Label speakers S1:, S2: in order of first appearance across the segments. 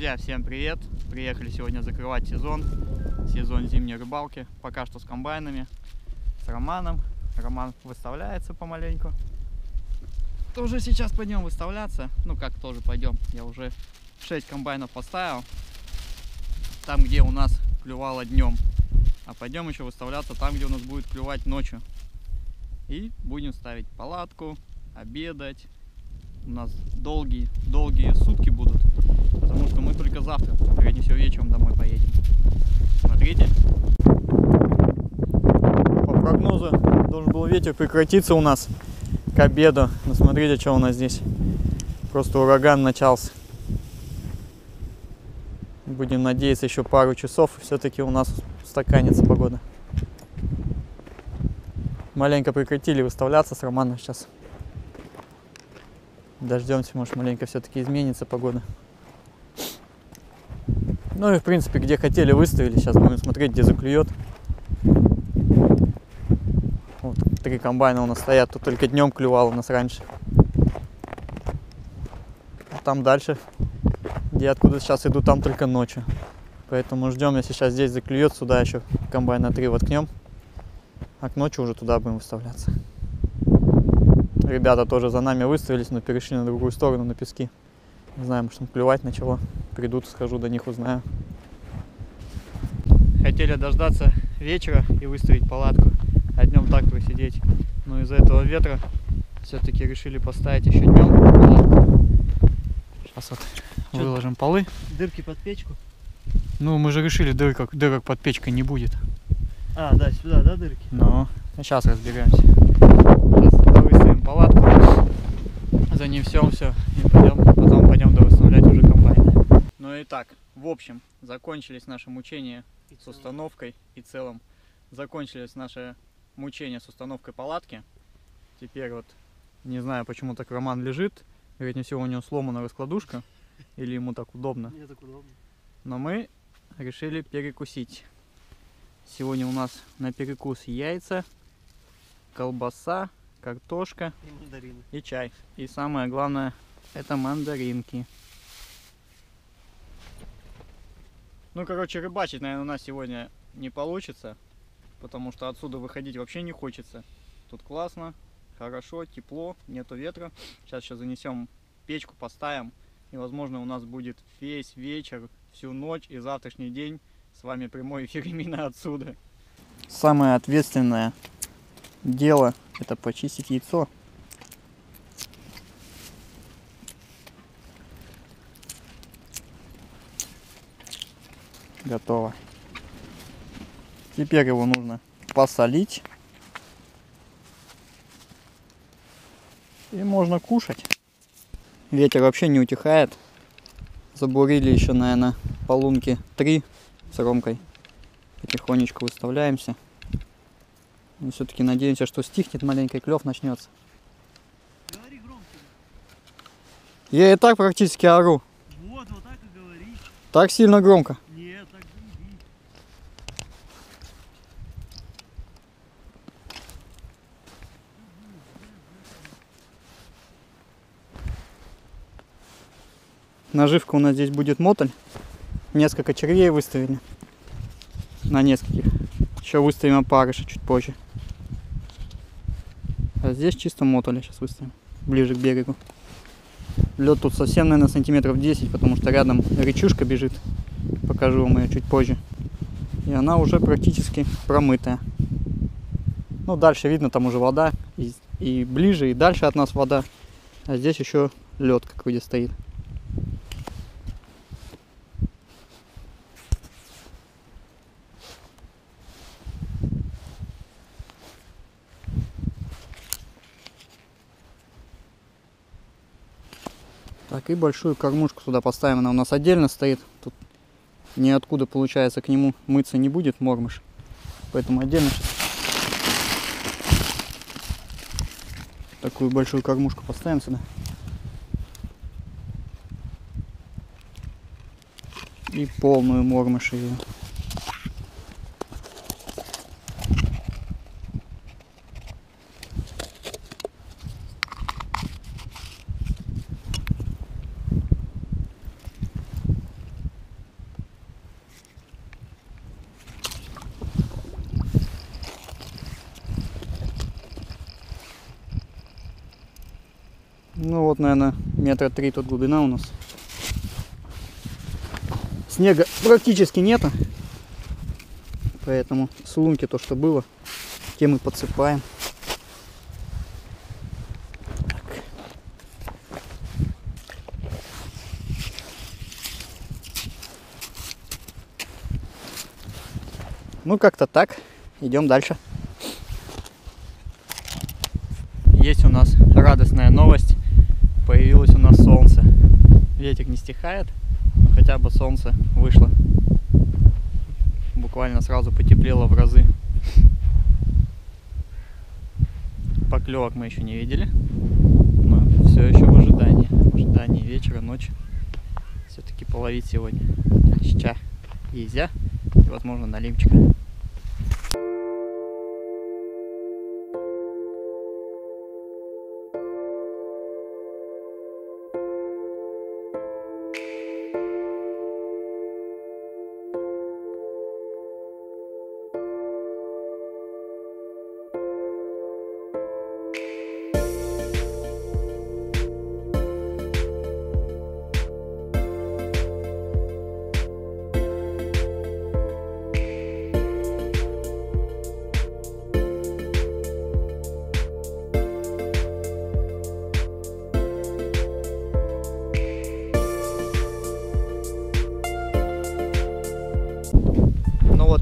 S1: Друзья, всем привет! Приехали сегодня закрывать сезон зимней рыбалки. Пока что с комбайнами, с Романом. Роман выставляется помаленьку. Тоже сейчас пойдем выставляться. Ну как тоже пойдем. Я уже 6 комбайнов поставил. Там, где у нас клювало днем. А пойдем еще выставляться там, где у нас будет клювать ночью. И будем ставить палатку, обедать. У нас долгие сутки будут, потому что мы только завтра, вернее всего, вечером домой поедем. Смотрите. По прогнозу должен был ветер прекратиться у нас к обеду. Но смотрите, что у нас здесь. Просто ураган начался. Будем надеяться еще пару часов, и все-таки у нас устаканится погода. Маленько прекратили выставляться с Романом сейчас. Дождемся, может, маленько все-таки изменится погода. Ну и в принципе, где хотели, выставили. Сейчас будем смотреть, где заклюет. Вот 3 комбайна у нас стоят. Тут только днем клювало у нас раньше. А там дальше, где откуда сейчас иду, там только ночью. Поэтому ждем, если сейчас здесь заклюет, сюда еще комбайна 3 воткнем. А к ночи уже туда будем выставляться. Ребята тоже за нами выставились, но перешли на другую сторону, на пески. Не знаю, может, клевать начало. Придут, схожу до них, узнаю. Хотели дождаться вечера и выставить палатку, а днем так просидеть. Но из-за этого ветра все-таки решили поставить еще днем палатку. Сейчас вот выложим полы.
S2: Дырки под печку?
S1: Ну, мы же решили, дырок под печкой не будет.
S2: А, да, сюда, да, дырки?
S1: Ну, сейчас разберемся. Сейчас выставим палатку, занесем все и потом пойдем довыставлять уже комбайны. Ну и так, в общем, закончились наши мучения с установкой и целым. Закончились наши мучения с установкой палатки. Теперь вот, не знаю, почему так Роман лежит. Вероятнее всего, у него сломана раскладушка. Или ему так удобно.
S2: Мне так удобно.
S1: Но мы решили перекусить. Сегодня у нас на перекус яйца, колбаса, картошка
S2: и мандарины.
S1: И чай. И самое главное, это мандаринки. Ну, короче, рыбачить, наверное, у нас сегодня не получится, потому что отсюда выходить вообще не хочется. Тут классно, хорошо, тепло, нету ветра. Сейчас занесем печку, поставим, и, возможно, у нас будет весь вечер, всю ночь и завтрашний день с вами прямой эфир именно отсюда. Самое ответственное дело — это почистить яйцо. Готово. Теперь его нужно посолить. И можно кушать. Ветер вообще не утихает. Забурили еще, наверное, по лунке 3 с Ромкой. Потихонечку выставляемся. Но все-таки надеемся, что стихнет маленький, клев начнется.
S2: Говори громко.
S1: Я и так практически ору.
S2: Вот так и говори.
S1: Так сильно громко.
S2: Нет, так говори.
S1: Наживка у нас здесь будет мотоль. Несколько червей выставили. На нескольких. Еще выставим опарыша чуть позже. А здесь чисто мотоля сейчас выставим. Ближе к берегу. Лед тут совсем, наверное, сантиметров 10, потому что рядом речушка бежит. Покажу вам ее чуть позже. И она уже практически промытая. Ну, дальше видно, там уже вода. И ближе, и дальше от нас вода. А здесь еще лед какой-то стоит. Так, и большую кормушку сюда поставим. Она у нас отдельно стоит. Тут ниоткуда, получается, к нему мыться не будет мормыш. Поэтому отдельно такую большую кормушку поставим сюда. И полную мормыш ее. Ну вот, наверное, 3 метра тут глубина у нас. Снега практически нету. Поэтому с лунки то, что было, тем и подсыпаем. Так. Ну, как-то так. Идем дальше. Есть у нас радостная новость. Появилось у нас солнце. Ветер не стихает, но хотя бы солнце вышло. Буквально сразу потеплело в разы. Поклевок мы еще не видели, но все еще в ожидании вечера, ночи. Все-таки половить сегодня ща, езя и, возможно, наливчика.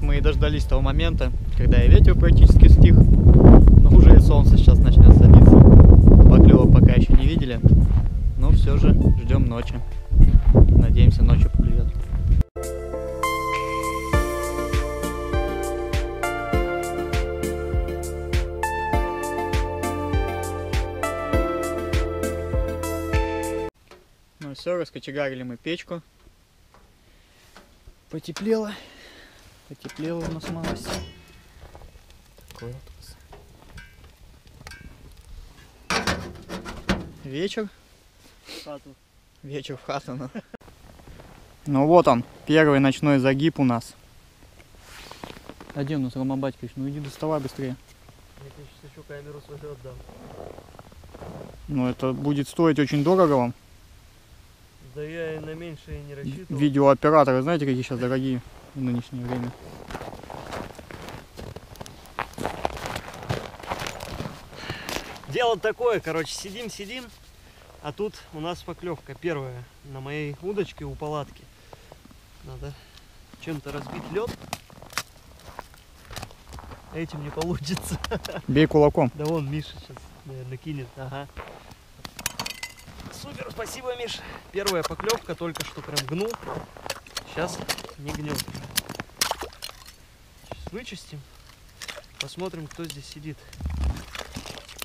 S1: Мы и дождались того момента, когда и ветер практически стих, но уже и солнце сейчас начнет садиться. Поклевок пока еще не видели, но все же ждем ночи. Надеемся, ночью поклюет. Ну все, раскочегарили мы печку. Потеплело. Потеплело у нас малость. Такой вот. Вечер.
S2: В хату.
S1: Вечер в хату. Ну вот он, первый ночной загиб у нас. Один у нас, Рома Батькович, ну иди доставай быстрее.
S2: Я тебе сейчас еще камеру свою отдам.
S1: Ну это будет стоить очень дорого вам.
S2: Да я и на меньшее не рассчитывал.
S1: Видеооператоры, знаете, какие сейчас дорогие в нынешнее время.
S2: Дело такое, короче, сидим, а тут у нас поклевка первая на моей удочке у палатки. Надо чем-то разбить лед. Этим не получится.
S1: Бей кулаком.
S2: Да вон Миша сейчас, наверное, кинет. Ага. Супер, спасибо, Миш. Первая поклевка, только что прям гнул. Сейчас не гнет. Сейчас вычистим. Посмотрим, кто здесь сидит.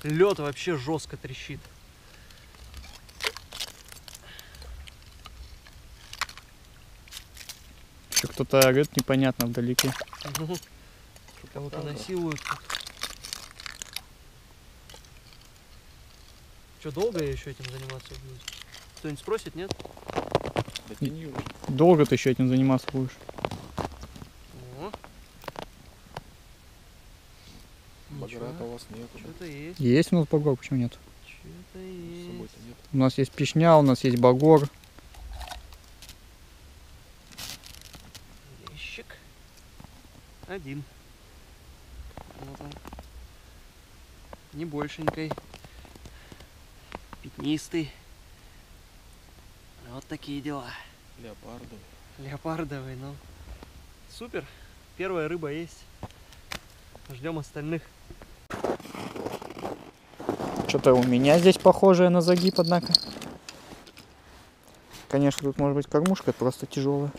S2: Лед вообще жестко трещит.
S1: Еще кто-то орет непонятно вдалеке.
S2: Кого-то насилуют. Что, долго я еще этим заниматься буду? Кто-нибудь спросит, нет?
S1: Долго ты еще этим заниматься будешь?
S2: О.
S3: Баграта у вас нет.
S2: Что-то есть.
S1: Есть у нас багор, почему нет?
S2: Что-то есть.
S3: Нет.
S1: У нас есть пешня, у нас есть багор.
S2: Лещик. Один. Вот он. Не большенький. Пятнистый. Вот такие дела.
S3: Леопардовый.
S2: Леопардовый, ну. Супер. Первая рыба есть. Ждем остальных.
S1: Что-то у меня здесь похожее на загиб, однако. Конечно, тут может быть кормушка, просто тяжелая.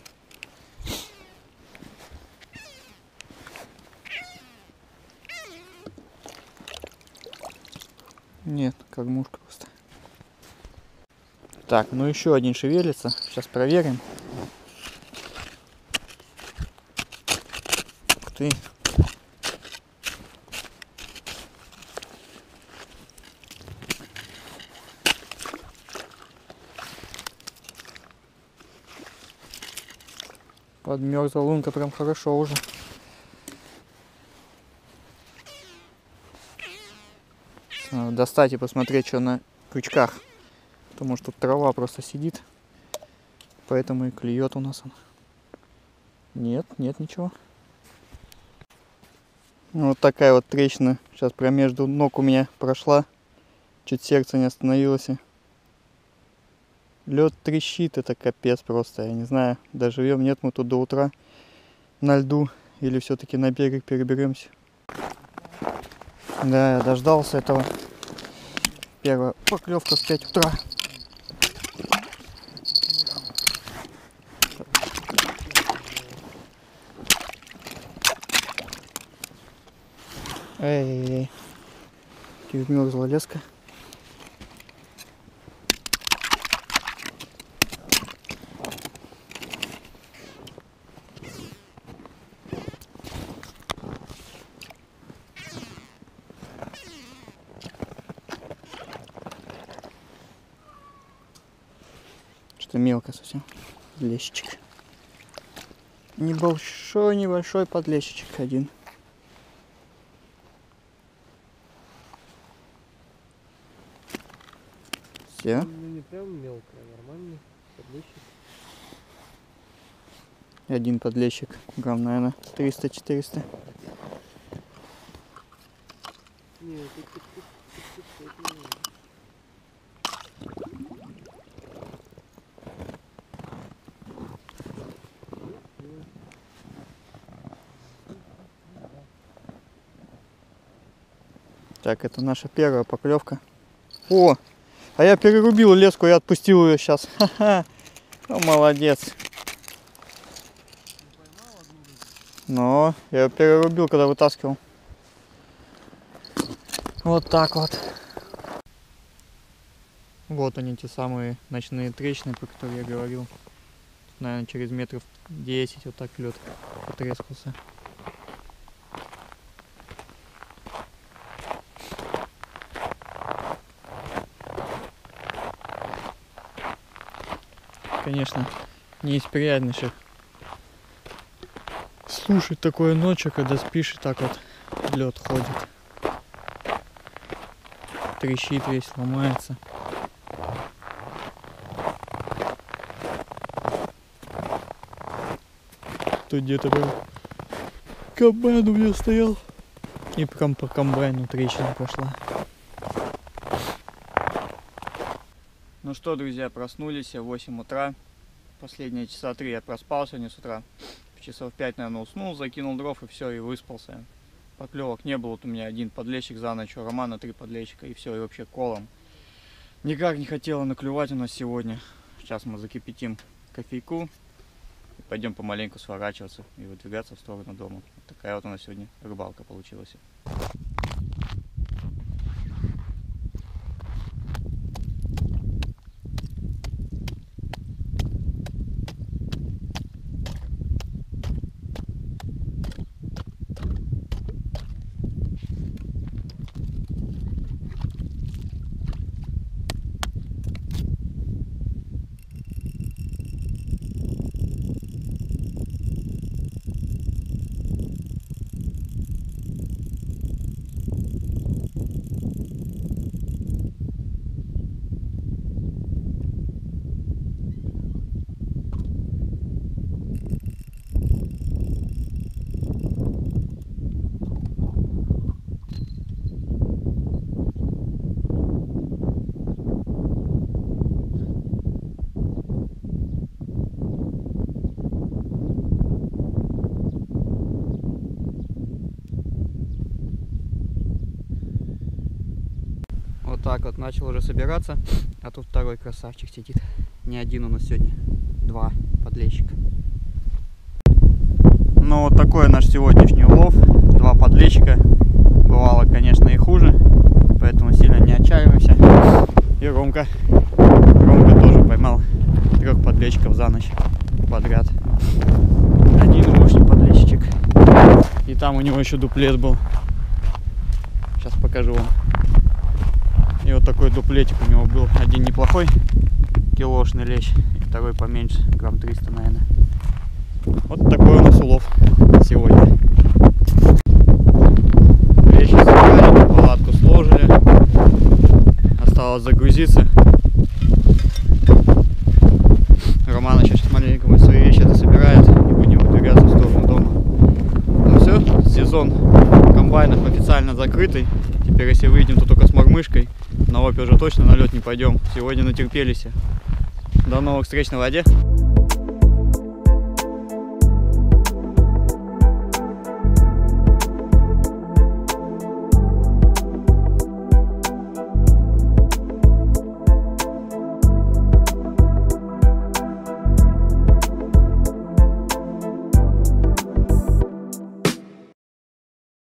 S1: Нет, кормушка просто. Так, ну еще один шевелится. Сейчас проверим. Ух ты. Подмерзла лунка прям хорошо уже. Надо достать и посмотреть, что на крючках. Потому что трава просто сидит. Поэтому и клюет у нас он. Нет, нет ничего. Вот такая вот трещина. Сейчас прям между ног у меня прошла. Чуть сердце не остановилось. Лед трещит, это капец просто. Я не знаю, доживем, нет мы тут до утра на льду. Или все-таки на берег переберемся. Да, я дождался этого. Первая поклевка в 5 утра. Эй-эй-эй. Вмерзла леска. Что-то мелко совсем. Подлещичек. Небольшой подлещичек один. Все.
S2: Ну не прям мелкая, нормальный подлещик.
S1: Один подлещик, грамм, наверное, 300-400.
S2: Нет, это
S1: Так, это наша первая поклевка. О, а я перерубил леску и отпустил ее сейчас. Ха-ха. Ну, молодец. Но я ее перерубил, когда вытаскивал. Вот так вот. Вот они, те самые ночные трещины, про которые я говорил. Тут, наверное, через метров 10 вот так лед потрескался. Конечно, не из приятнейших слушать такое ночью, когда спишь и так вот лед ходит. Трещит весь, ломается. Тут где-то был комбайн у меня стоял. И прям по комбайну трещина пошла. Ну что, друзья, проснулись в 8 утра. Последние часа 3 я проспал сегодня с утра. Часов 5, наверное, уснул, закинул дров и все, и выспался. Поклевок не было. Вот у меня один подлещик за ночь, у Романа 3 подлещика, и все, и вообще колом. Никак не хотела наклювать у нас сегодня. Сейчас мы закипятим кофейку. И пойдем помаленьку сворачиваться и выдвигаться в сторону дома. Вот такая вот у нас сегодня рыбалка получилась. Вот так вот начал уже собираться, а тут второй красавчик сидит. Не один у нас сегодня, 2 подлещика. Ну вот такой наш сегодняшний улов, 2 подлещика. Бывало, конечно, и хуже, поэтому сильно не отчаиваемся. И Ромка тоже поймал 3 подлещиков за ночь подряд. Один мощный подлещичек. И там у него еще дуплет был. Сейчас покажу вам. И вот такой дуплетик у него был. Один неплохой, килошный лещ, и второй поменьше, грамм 300, наверное. Вот такой у нас улов сегодня. Вещи собрали, палатку сложили. Осталось загрузиться Олег мой свои вещи собирает и будем выдвигаться в сторону дома. Ну все, сезон комбайнов официально закрытый. Теперь если выйдем, то только с мормышкой. На опе уже точно на лед не пойдем. Сегодня натерпелись. До новых встреч на воде.